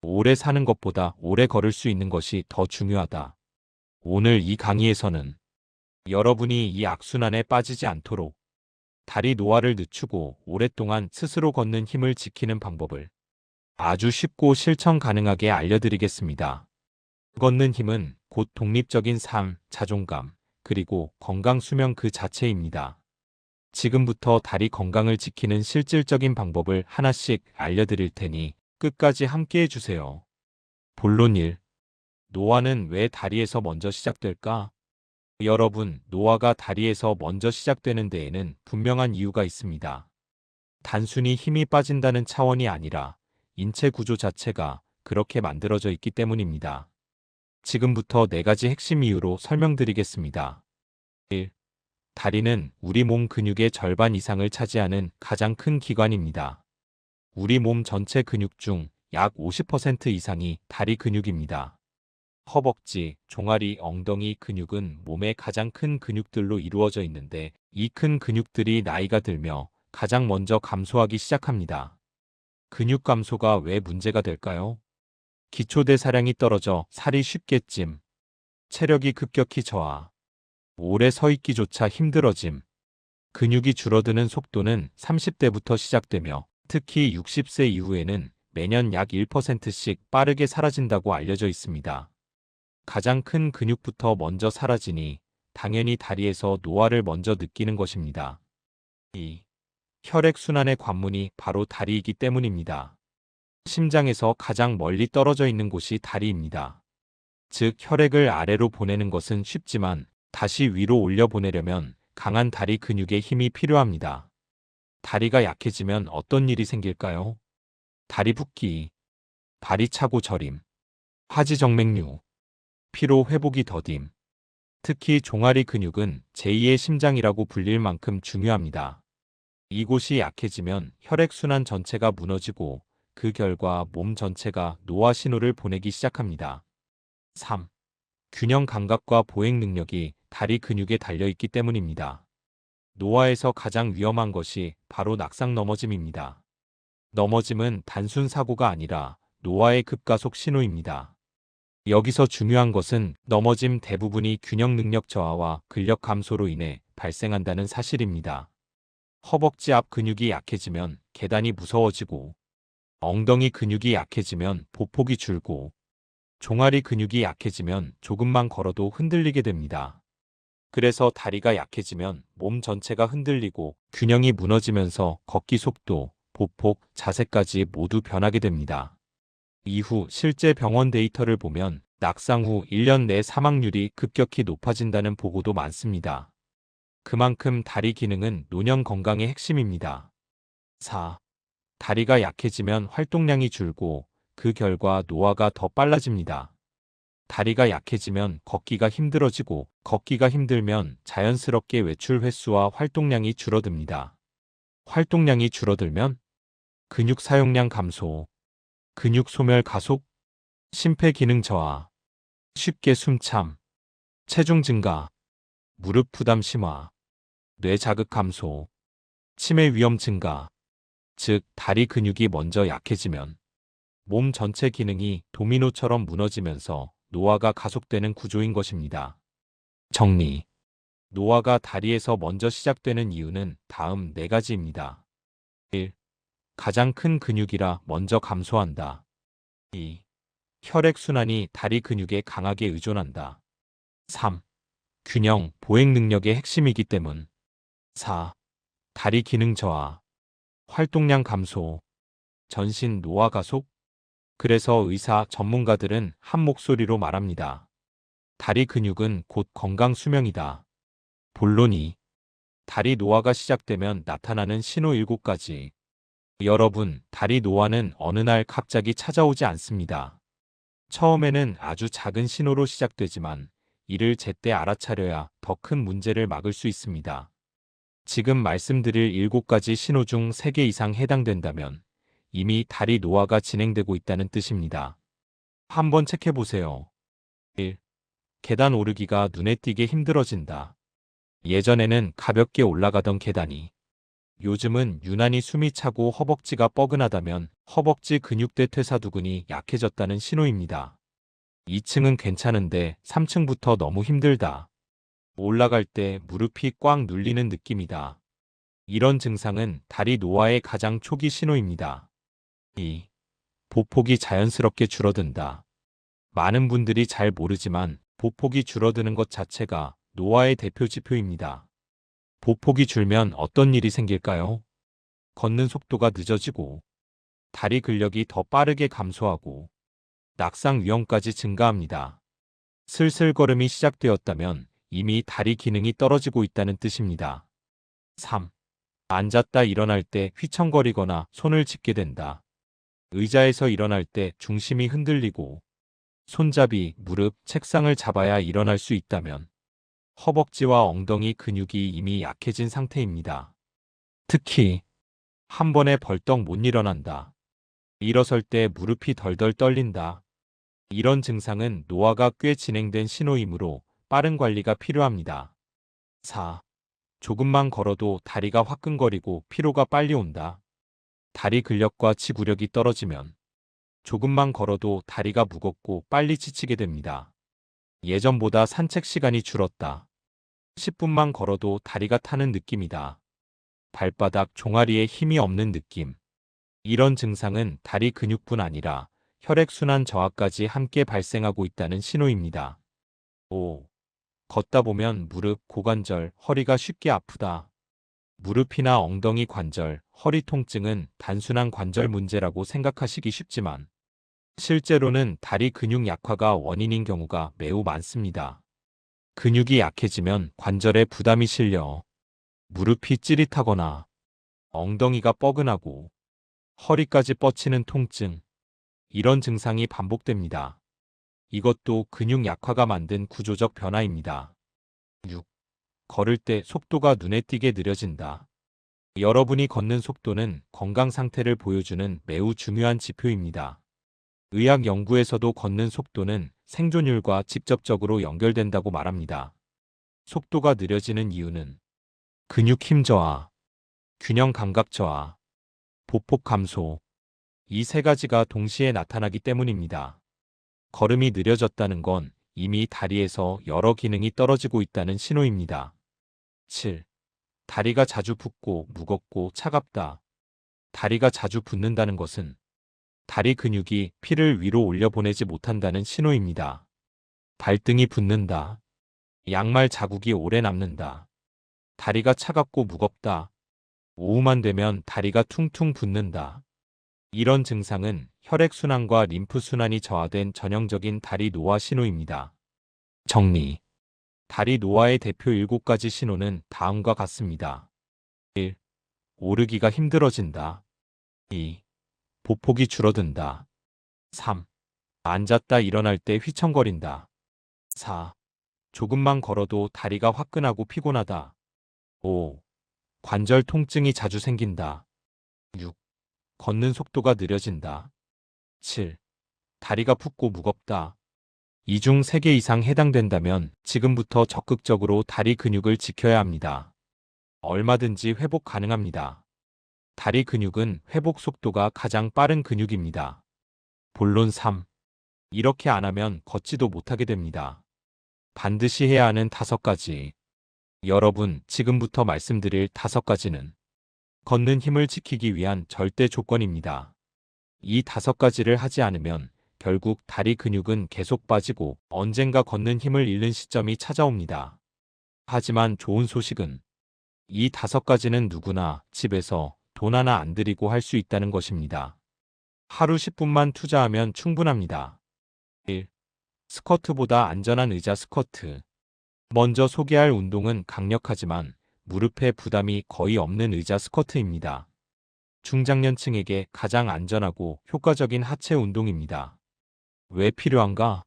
오래 사는 것보다 오래 걸을 수 있는 것이 더 중요하다. 오늘 이 강의에서는 여러분이 이 악순환에 빠지지 않도록 다리 노화를 늦추고 오랫동안 스스로 걷는 힘을 지키는 방법을 아주 쉽고 실천 가능하게 알려드리겠습니다. 걷는 힘은 곧 독립적인 삶, 자존감, 그리고 건강 수명 그 자체입니다. 지금부터 다리 건강을 지키는 실질적인 방법을 하나씩 알려드릴 테니 끝까지 함께 해주세요. 본론 1. 노화는 왜 다리에서 먼저 시작될까? 여러분, 노화가 다리에서 먼저 시작되는 데에는 분명한 이유가 있습니다. 단순히 힘이 빠진다는 차원이 아니라 인체 구조 자체가 그렇게 만들어져 있기 때문입니다. 지금부터 4가지 핵심 이유로 설명드리겠습니다. 1. 다리는 우리 몸 근육의 절반 이상을 차지하는 가장 큰 기관입니다. 우리 몸 전체 근육 중 약 50% 이상이 다리 근육입니다. 허벅지, 종아리, 엉덩이 근육은 몸의 가장 큰 근육들로 이루어져 있는데 이 큰 근육들이 나이가 들며 가장 먼저 감소하기 시작합니다. 근육 감소가 왜 문제가 될까요? 기초대사량이 떨어져 살이 쉽게 찜, 체력이 급격히 저하, 오래 서 있기조차 힘들어짐, 근육이 줄어드는 속도는 30대부터 시작되며 특히 60세 이후에는 매년 약 1%씩 빠르게 사라진다고 알려져 있습니다. 가장 큰 근육부터 먼저 사라지니 당연히 다리에서 노화를 먼저 느끼는 것입니다. 2. 혈액순환의 관문이 바로 다리이기 때문입니다. 심장에서 가장 멀리 떨어져 있는 곳이 다리입니다. 즉, 혈액을 아래로 보내는 것은 쉽지만 다시 위로 올려보내려면 강한 다리 근육의 힘이 필요합니다. 다리가 약해지면 어떤 일이 생길까요? 다리 붓기, 발이 차고 저림, 하지정맥류, 피로 회복이 더딤. 특히 종아리 근육은 제2의 심장이라고 불릴 만큼 중요합니다. 이곳이 약해지면 혈액순환 전체가 무너지고 그 결과 몸 전체가 노화 신호를 보내기 시작합니다. 3. 균형 감각과 보행 능력이 다리 근육에 달려있기 때문입니다. 노화에서 가장 위험한 것이 바로 낙상 넘어짐입니다. 넘어짐은 단순 사고가 아니라 노화의 급가속 신호입니다. 여기서 중요한 것은 넘어짐 대부분이 균형 능력 저하와 근력 감소로 인해 발생한다는 사실입니다. 허벅지 앞 근육이 약해지면 계단이 무서워지고, 엉덩이 근육이 약해지면 보폭이 줄고, 종아리 근육이 약해지면 조금만 걸어도 흔들리게 됩니다. 그래서 다리가 약해지면 몸 전체가 흔들리고 균형이 무너지면서 걷기 속도, 보폭, 자세까지 모두 변하게 됩니다. 이후 실제 병원 데이터를 보면 낙상 후 1년 내 사망률이 급격히 높아진다는 보고도 많습니다. 그만큼 다리 기능은 노년 건강의 핵심입니다. 4. 다리가 약해지면 활동량이 줄고 그 결과 노화가 더 빨라집니다. 다리가 약해지면 걷기가 힘들어지고 걷기가 힘들면 자연스럽게 외출 횟수와 활동량이 줄어듭니다. 활동량이 줄어들면 근육 사용량 감소, 근육 소멸 가속, 심폐기능 저하, 쉽게 숨참, 체중 증가, 무릎 부담 심화, 뇌 자극 감소, 치매 위험 증가, 즉 다리 근육이 먼저 약해지면 몸 전체 기능이 도미노처럼 무너지면서 노화가 가속되는 구조인 것입니다. 정리. 노화가 다리에서 먼저 시작되는 이유는 다음 4가지입니다. 1. 가장 큰 근육이라 먼저 감소한다. 2. 혈액순환이 다리 근육에 강하게 의존한다. 3. 균형, 보행 능력의 핵심이기 때문. 4. 다리 기능 저하, 활동량 감소, 전신 노화 가속. 그래서 의사 전문가들은 한 목소리로 말합니다. 다리 근육은 곧 건강 수명이다. 본론이 다리 노화가 시작되면 나타나는 신호 7가지. 여러분, 다리 노화는 어느 날 갑자기 찾아오지 않습니다. 처음에는 아주 작은 신호로 시작되지만 이를 제때 알아차려야 더 큰 문제를 막을 수 있습니다. 지금 말씀드릴 7가지 신호 중 3개 이상 해당된다면 이미 다리 노화가 진행되고 있다는 뜻입니다. 한번 체크해보세요. 1. 계단 오르기가 눈에 띄게 힘들어진다. 예전에는 가볍게 올라가던 계단이 요즘은 유난히 숨이 차고 허벅지가 뻐근하다면 허벅지 근육대 퇴사두근이 약해졌다는 신호입니다. 2층은 괜찮은데 3층부터 너무 힘들다. 올라갈 때 무릎이 꽉 눌리는 느낌이다. 이런 증상은 다리 노화의 가장 초기 신호입니다. 2. 보폭이 자연스럽게 줄어든다. 많은 분들이 잘 모르지만 보폭이 줄어드는 것 자체가 노화의 대표 지표입니다. 보폭이 줄면 어떤 일이 생길까요? 걷는 속도가 늦어지고, 다리 근력이 더 빠르게 감소하고, 낙상 위험까지 증가합니다. 슬슬 걸음이 시작되었다면 이미 다리 기능이 떨어지고 있다는 뜻입니다. 3. 앉았다 일어날 때 휘청거리거나 손을 짚게 된다. 의자에서 일어날 때 중심이 흔들리고, 손잡이, 무릎, 책상을 잡아야 일어날 수 있다면 허벅지와 엉덩이 근육이 이미 약해진 상태입니다. 특히 한 번에 벌떡 못 일어난다. 일어설 때 무릎이 덜덜 떨린다. 이런 증상은 노화가 꽤 진행된 신호이므로 빠른 관리가 필요합니다. 4. 조금만 걸어도 다리가 화끈거리고 피로가 빨리 온다. 다리 근력과 지구력이 떨어지면 조금만 걸어도 다리가 무겁고 빨리 지치게 됩니다. 예전보다 산책 시간이 줄었다. 10분만 걸어도 다리가 타는 느낌이다. 발바닥, 종아리에 힘이 없는 느낌. 이런 증상은 다리 근육뿐 아니라 혈액순환 저하까지 함께 발생하고 있다는 신호입니다. 5. 걷다 보면 무릎, 고관절, 허리가 쉽게 아프다. 무릎이나 엉덩이 관절, 허리 통증은 단순한 관절 문제라고 생각하시기 쉽지만 실제로는 다리 근육 약화가 원인인 경우가 매우 많습니다. 근육이 약해지면 관절에 부담이 실려 무릎이 찌릿하거나 엉덩이가 뻐근하고 허리까지 뻗치는 통증, 이런 증상이 반복됩니다. 이것도 근육 약화가 만든 구조적 변화입니다. 6. 걸을 때 속도가 눈에 띄게 느려진다. 여러분이 걷는 속도는 건강 상태를 보여주는 매우 중요한 지표입니다. 의학 연구에서도 걷는 속도는 생존율과 직접적으로 연결된다고 말합니다. 속도가 느려지는 이유는 근육 힘 저하, 균형 감각 저하, 보폭 감소, 이 세 가지가 동시에 나타나기 때문입니다. 걸음이 느려졌다는 건 이미 다리에서 여러 기능이 떨어지고 있다는 신호입니다. 7. 다리가 자주 붓고 무겁고 차갑다. 다리가 자주 붓는다는 것은 다리 근육이 피를 위로 올려보내지 못한다는 신호입니다. 발등이 붓는다. 양말 자국이 오래 남는다. 다리가 차갑고 무겁다. 오후만 되면 다리가 퉁퉁 붓는다. 이런 증상은 혈액순환과 림프순환이 저하된 전형적인 다리 노화 신호입니다. 정리. 다리 노화의 대표 7가지 신호는 다음과 같습니다. 1. 오르기가 힘들어진다. 2. 보폭이 줄어든다. 3. 앉았다 일어날 때 휘청거린다. 4. 조금만 걸어도 다리가 화끈하고 피곤하다. 5. 관절 통증이 자주 생긴다. 6. 걷는 속도가 느려진다. 7. 다리가 붓고 무겁다. 이 중 3개 이상 해당된다면 지금부터 적극적으로 다리 근육을 지켜야 합니다. 얼마든지 회복 가능합니다. 다리 근육은 회복 속도가 가장 빠른 근육입니다. 본론 3. 이렇게 안 하면 걷지도 못하게 됩니다. 반드시 해야 하는 5가지. 여러분, 지금부터 말씀드릴 5가지는 걷는 힘을 지키기 위한 절대 조건입니다. 이 5가지를 하지 않으면 결국 다리 근육은 계속 빠지고 언젠가 걷는 힘을 잃는 시점이 찾아옵니다. 하지만 좋은 소식은 이 5가지는 누구나 집에서 돈 하나 안 들이고 할 수 있다는 것입니다. 하루 10분만 투자하면 충분합니다. 1. 스쿼트보다 안전한 의자 스쿼트. 먼저 소개할 운동은 강력하지만 무릎에 부담이 거의 없는 의자 스쿼트입니다. 중장년층에게 가장 안전하고 효과적인 하체 운동입니다. 왜 필요한가?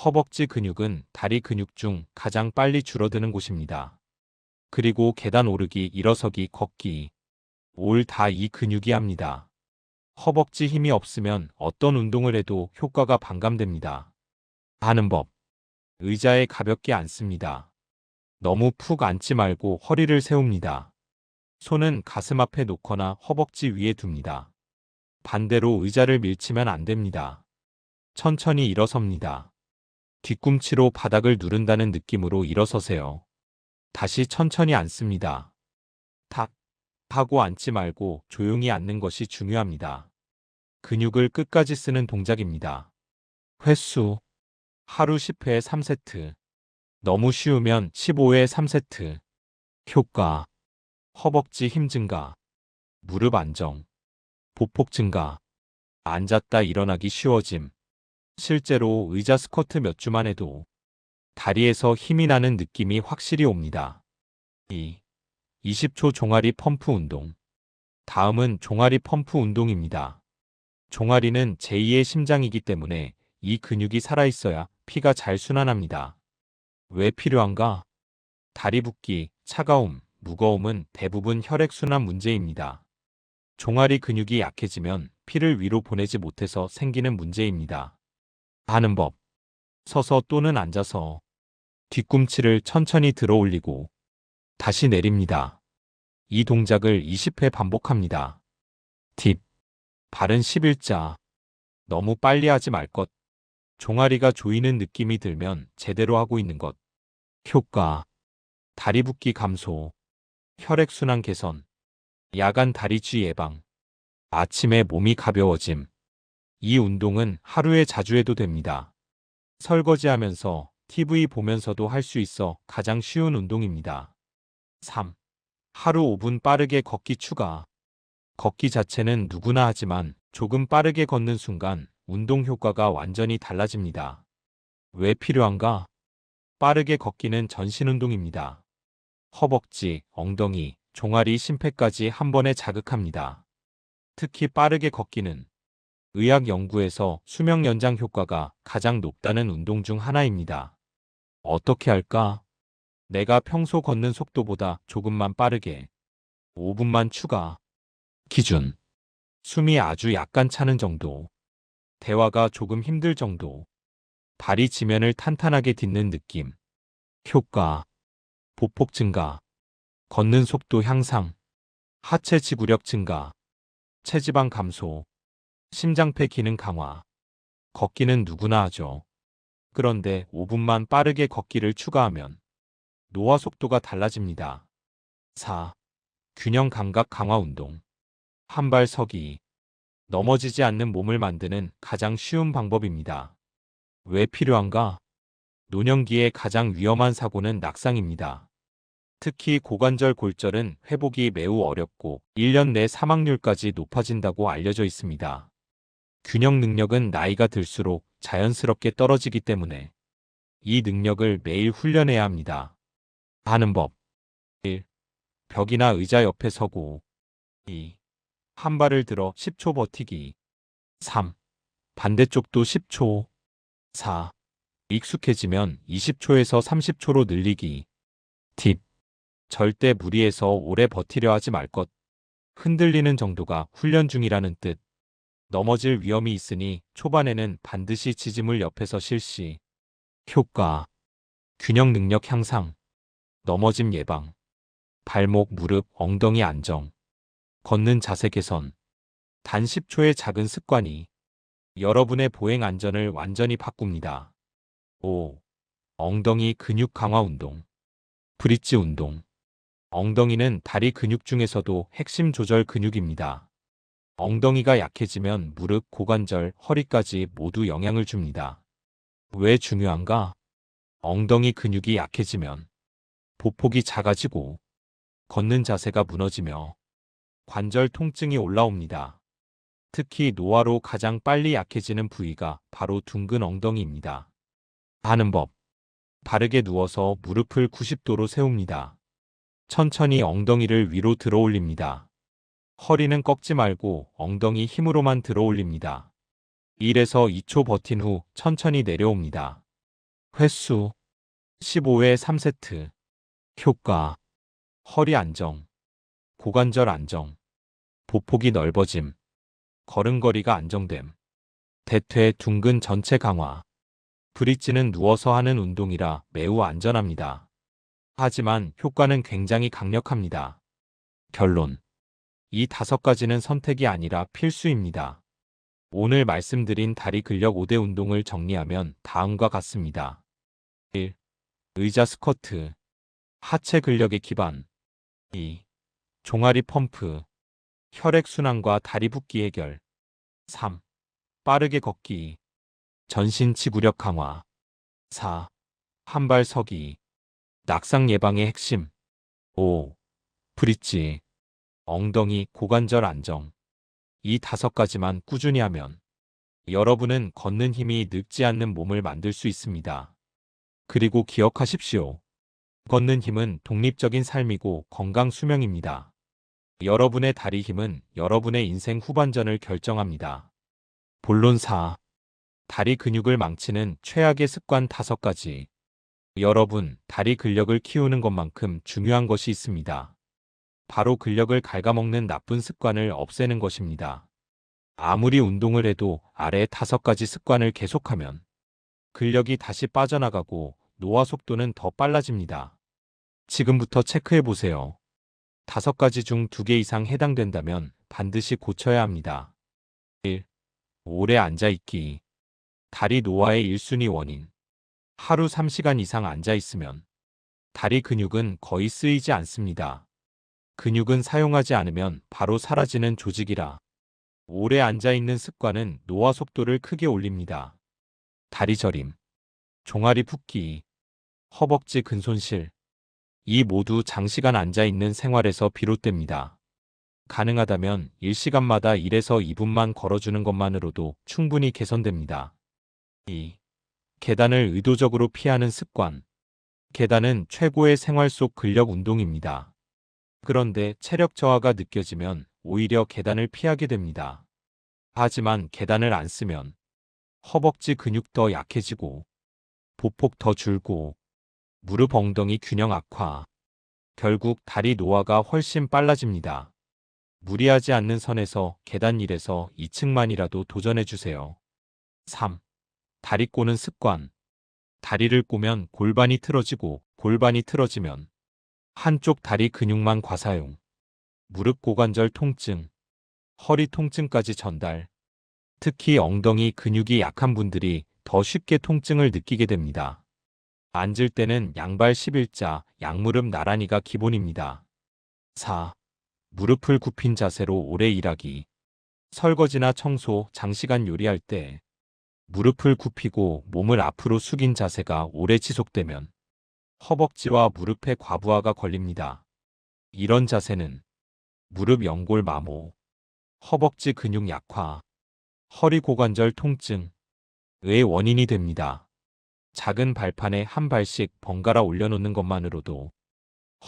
허벅지 근육은 다리 근육 중 가장 빨리 줄어드는 곳입니다. 그리고 계단 오르기, 일어서기, 걷기, 올 다 이 근육이 합니다. 허벅지 힘이 없으면 어떤 운동을 해도 효과가 반감됩니다. 하는 법. 의자에 가볍게 앉습니다. 너무 푹 앉지 말고 허리를 세웁니다. 손은 가슴 앞에 놓거나 허벅지 위에 둡니다. 반대로 의자를 밀치면 안 됩니다. 천천히 일어섭니다. 뒤꿈치로 바닥을 누른다는 느낌으로 일어서세요. 다시 천천히 앉습니다. 탁 하고 앉지 말고 조용히 앉는 것이 중요합니다. 근육을 끝까지 쓰는 동작입니다. 횟수. 하루 10회 3세트. 너무 쉬우면 15회 3세트. 효과. 허벅지 힘 증가. 무릎 안정. 보폭 증가. 앉았다 일어나기 쉬워짐. 실제로 의자 스쿼트 몇 주만 해도 다리에서 힘이 나는 느낌이 확실히 옵니다. 2. 20초 종아리 펌프 운동. 다음은 종아리 펌프 운동입니다. 종아리는 제2의 심장이기 때문에 이 근육이 살아있어야 피가 잘 순환합니다. 왜 필요한가? 다리 붓기, 차가움, 무거움은 대부분 혈액순환 문제입니다. 종아리 근육이 약해지면 피를 위로 보내지 못해서 생기는 문제입니다. 하는 법. 서서 또는 앉아서 뒤꿈치를 천천히 들어 올리고 다시 내립니다. 이 동작을 20회 반복합니다. 팁. 발은 11자. 너무 빨리 하지 말 것. 종아리가 조이는 느낌이 들면 제대로 하고 있는 것. 효과. 다리 붓기 감소. 혈액순환 개선. 야간 다리쥐 예방. 아침에 몸이 가벼워짐. 이 운동은 하루에 자주 해도 됩니다. 설거지하면서 TV 보면서도 할 수 있어 가장 쉬운 운동입니다. 3. 하루 5분 빠르게 걷기 추가. 걷기 자체는 누구나 하지만 조금 빠르게 걷는 순간 운동 효과가 완전히 달라집니다. 왜 필요한가? 빠르게 걷기는 전신 운동입니다. 허벅지, 엉덩이, 종아리, 심폐까지 한 번에 자극합니다. 특히 빠르게 걷기는 의학 연구에서 수명 연장 효과가 가장 높다는 운동 중 하나입니다. 어떻게 할까? 내가 평소 걷는 속도보다 조금만 빠르게 5분만 추가. 기준. 숨이 아주 약간 차는 정도. 대화가 조금 힘들 정도. 발이 지면을 탄탄하게 딛는 느낌. 효과. 보폭 증가. 걷는 속도 향상. 하체 지구력 증가. 체지방 감소. 심장폐 기능 강화. 걷기는 누구나 하죠. 그런데 5분만 빠르게 걷기를 추가하면 노화 속도가 달라집니다. 4. 균형 감각 강화 운동. 한 발 서기. 넘어지지 않는 몸을 만드는 가장 쉬운 방법입니다. 왜 필요한가? 노년기의 가장 위험한 사고는 낙상입니다. 특히 고관절 골절은 회복이 매우 어렵고 1년 내 사망률까지 높아진다고 알려져 있습니다. 균형 능력은 나이가 들수록 자연스럽게 떨어지기 때문에 이 능력을 매일 훈련해야 합니다. 하는 법. 1. 벽이나 의자 옆에 서고. 2. 한 발을 들어 10초 버티기. 3. 반대쪽도 10초. 4. 익숙해지면 20초에서 30초로 늘리기. 팁. 절대 무리해서 오래 버티려 하지 말 것. 흔들리는 정도가 훈련 중이라는 뜻. 넘어질 위험이 있으니 초반에는 반드시 지짐을 옆에서 실시. 효과. 균형 능력 향상. 넘어짐 예방. 발목, 무릎, 엉덩이 안정. 걷는 자세 개선. 단 10초의 작은 습관이 여러분의 보행 안전을 완전히 바꿉니다. 5. 엉덩이 근육 강화 운동. 브릿지 운동. 엉덩이는 다리 근육 중에서도 핵심 조절 근육입니다. 엉덩이가 약해지면 무릎, 고관절, 허리까지 모두 영향을 줍니다. 왜 중요한가? 엉덩이 근육이 약해지면 보폭이 작아지고 걷는 자세가 무너지며 관절 통증이 올라옵니다. 특히 노화로 가장 빨리 약해지는 부위가 바로 둥근 엉덩이입니다. 하는 법. 바르게 누워서 무릎을 90도로 세웁니다. 천천히 엉덩이를 위로 들어 올립니다. 허리는 꺾지 말고 엉덩이 힘으로만 들어 올립니다. 1에서 2초 버틴 후 천천히 내려옵니다. 횟수 15회 3세트. 효과. 허리 안정, 고관절 안정, 보폭이 넓어짐, 걸음걸이가 안정됨. 대퇴 둥근 전체 강화. 브릿지는 누워서 하는 운동이라 매우 안전합니다. 하지만 효과는 굉장히 강력합니다. 결론. 이 5가지는 선택이 아니라 필수입니다. 오늘 말씀드린 다리 근력 5대 운동을 정리하면 다음과 같습니다. 1. 의자 스쿼트. 하체 근력의 기반. 2. 종아리 펌프. 혈액순환과 다리 붓기 해결. 3. 빠르게 걷기. 전신 지구력 강화. 4. 한 발 서기. 낙상 예방의 핵심. 5. 브릿지. 엉덩이, 고관절 안정. 이 5가지만 꾸준히 하면 여러분은 걷는 힘이 늙지 않는 몸을 만들 수 있습니다. 그리고 기억하십시오. 걷는 힘은 독립적인 삶이고 건강 수명입니다. 여러분의 다리 힘은 여러분의 인생 후반전을 결정합니다. 본론 4. 다리 근육을 망치는 최악의 습관 5가지. 여러분, 다리 근력을 키우는 것만큼 중요한 것이 있습니다. 바로 근력을 갉아먹는 나쁜 습관을 없애는 것입니다. 아무리 운동을 해도 아래 5가지 습관을 계속하면 근력이 다시 빠져나가고 노화 속도는 더 빨라집니다. 지금부터 체크해 보세요. 5가지 중 2개 이상 해당된다면 반드시 고쳐야 합니다. 1. 오래 앉아있기. 다리 노화의 1순위 원인. 하루 3시간 이상 앉아있으면 다리 근육은 거의 쓰이지 않습니다. 근육은 사용하지 않으면 바로 사라지는 조직이라 오래 앉아있는 습관은 노화 속도를 크게 올립니다. 다리 저림, 종아리 붓기, 허벅지 근손실. 이 모두 장시간 앉아있는 생활에서 비롯됩니다. 가능하다면 1시간마다 1에서 2분만 걸어주는 것만으로도 충분히 개선됩니다. 2. 계단을 의도적으로 피하는 습관. 계단은 최고의 생활 속 근력 운동입니다. 그런데 체력 저하가 느껴지면 오히려 계단을 피하게 됩니다. 하지만 계단을 안 쓰면 허벅지 근육 더 약해지고 보폭 더 줄고 무릎 엉덩이 균형 악화. 결국 다리 노화가 훨씬 빨라집니다. 무리하지 않는 선에서 계단 1에서 2층만이라도 도전해주세요. 3. 다리 꼬는 습관. 다리를 꼬면 골반이 틀어지고 골반이 틀어지면 한쪽 다리 근육만 과사용, 무릎 고관절 통증, 허리 통증까지 전달. 특히 엉덩이 근육이 약한 분들이 더 쉽게 통증을 느끼게 됩니다. 앉을 때는 양발 11자, 양무릎 나란히가 기본입니다. 4. 무릎을 굽힌 자세로 오래 일하기. 설거지나 청소, 장시간 요리할 때 무릎을 굽히고 몸을 앞으로 숙인 자세가 오래 지속되면 허벅지와 무릎의 과부하가 걸립니다. 이런 자세는 무릎 연골 마모, 허벅지 근육 약화, 허리 고관절 통증의 원인이 됩니다. 작은 발판에 한 발씩 번갈아 올려놓는 것만으로도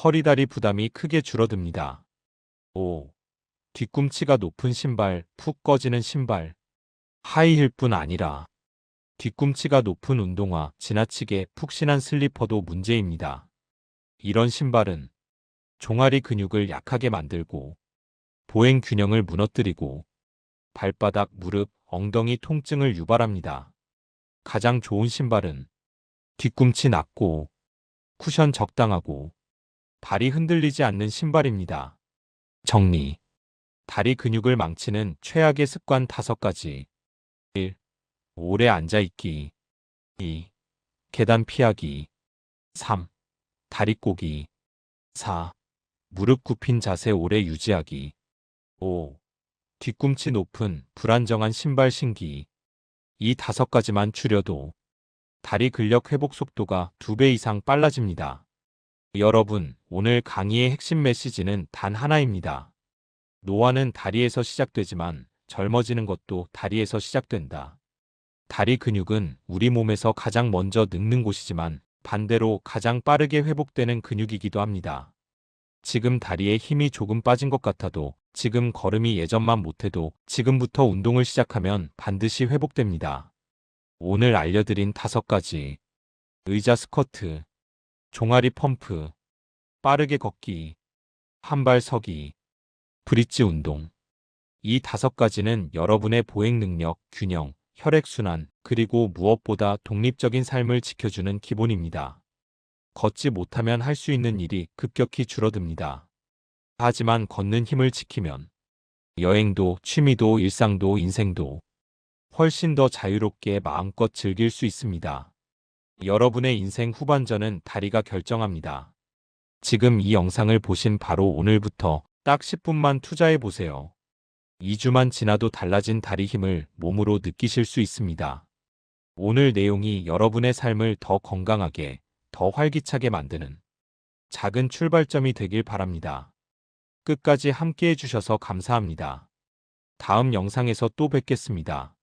허리다리 부담이 크게 줄어듭니다. 5. 뒤꿈치가 높은 신발, 푹 꺼지는 신발. 하이힐뿐 아니라 뒤꿈치가 높은 운동화, 지나치게 푹신한 슬리퍼도 문제입니다. 이런 신발은 종아리 근육을 약하게 만들고 보행 균형을 무너뜨리고 발바닥, 무릎, 엉덩이 통증을 유발합니다. 가장 좋은 신발은 뒤꿈치 낮고 쿠션 적당하고 발이 흔들리지 않는 신발입니다. 정리. 다리 근육을 망치는 최악의 습관 5가지. 1. 오래 앉아있기. 2. 계단 피하기. 3. 다리 꼬기. 4. 무릎 굽힌 자세 오래 유지하기. 5. 뒤꿈치 높은 불안정한 신발 신기. 이 5가지만 줄여도 다리 근력 회복 속도가 2배 이상 빨라집니다. 여러분, 오늘 강의의 핵심 메시지는 단 하나입니다. 노화는 다리에서 시작되지만 젊어지는 것도 다리에서 시작된다. 다리 근육은 우리 몸에서 가장 먼저 늙는 곳이지만 반대로 가장 빠르게 회복되는 근육이기도 합니다. 지금 다리에 힘이 조금 빠진 것 같아도, 지금 걸음이 예전만 못해도 지금부터 운동을 시작하면 반드시 회복됩니다. 오늘 알려드린 5가지. 의자 스쿼트, 종아리 펌프, 빠르게 걷기, 한발 서기, 브릿지 운동. 이 5가지는 여러분의 보행 능력, 균형, 혈액순환, 그리고 무엇보다 독립적인 삶을 지켜주는 기본입니다. 걷지 못하면 할 수 있는 일이 급격히 줄어듭니다. 하지만 걷는 힘을 지키면 여행도, 취미도, 일상도, 인생도 훨씬 더 자유롭게 마음껏 즐길 수 있습니다. 여러분의 인생 후반전은 다리가 결정합니다. 지금 이 영상을 보신 바로 오늘부터 딱 10분만 투자해 보세요. 2주만 지나도 달라진 다리 힘을 몸으로 느끼실 수 있습니다. 오늘 내용이 여러분의 삶을 더 건강하게, 더 활기차게 만드는 작은 출발점이 되길 바랍니다. 끝까지 함께 해주셔서 감사합니다. 다음 영상에서 또 뵙겠습니다.